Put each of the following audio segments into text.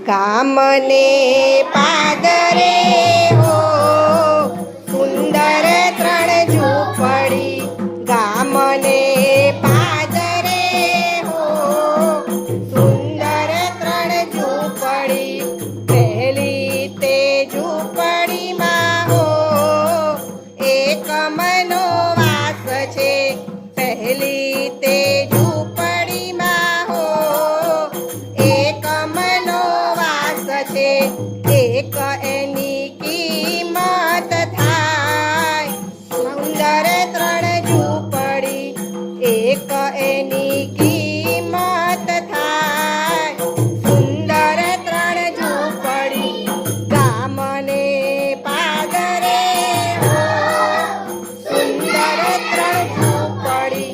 ગામને પાદરે હો સુંદર ત્રણ ઝૂંપડી. ગામને પાદરે હો સુંદર ત્રણ ઝૂંપડી. પહેલી તે ઝૂંપડીમાં હો એક મનો વાસ છે. પહેલી તે ઝૂંપડીમાં હો એક મનો વાસ છે. એક એની કિંમત થાય સુંદર ત્રણ ઝૂંપડી. એક એની કિંમત થાય સુંદર ત્રણ ઝૂંપડી. ગામને પાદરે હો સુંદર ત્રણ ઝૂંપડી.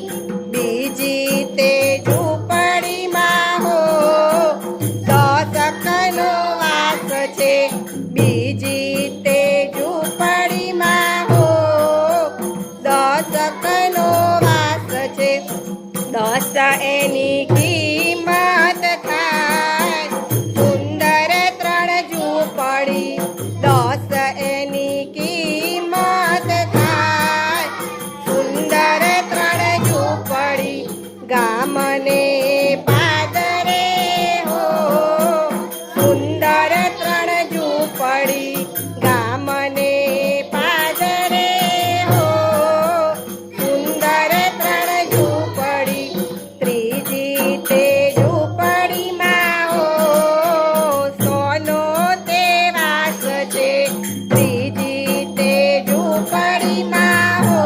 બીજી તે ઝૂંપડીમાં હો દશકનો વાસ છે. બીજી તે ઝૂંપડીમાં હો દશકનો વાસ છે. 10 એની કિંમત થાય સુંદર ત્રણ ઝૂંપડી. 10 એની કિંમત થાય સુંદર ત્રણ ઝૂંપડી. ગામને પાદરે હો સુંદર ત્રણ ઝૂંપડી. ગામને પાદરે હો સુંદર ત્રણ ઝૂંપડી. ત્રીજી તે ઝૂંપડીમાં હો સોનો તે વાસ છે. ત્રીજી તે ઝૂંપડીમાં હો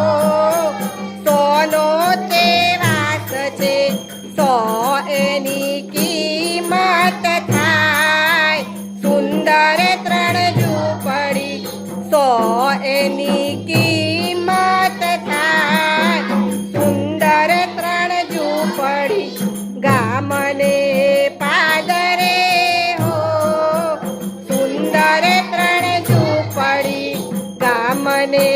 સોનો તે વાસ છે. 100 એની કિંમત થાય સુંદર ત્રણ ઝૂંપડી. 100 એની કિંમત થાય સુંદર ત્રણ ઝૂંપડી. ગામને પાદરે હો સુંદર ત્રણ ઝૂંપડી. ગામને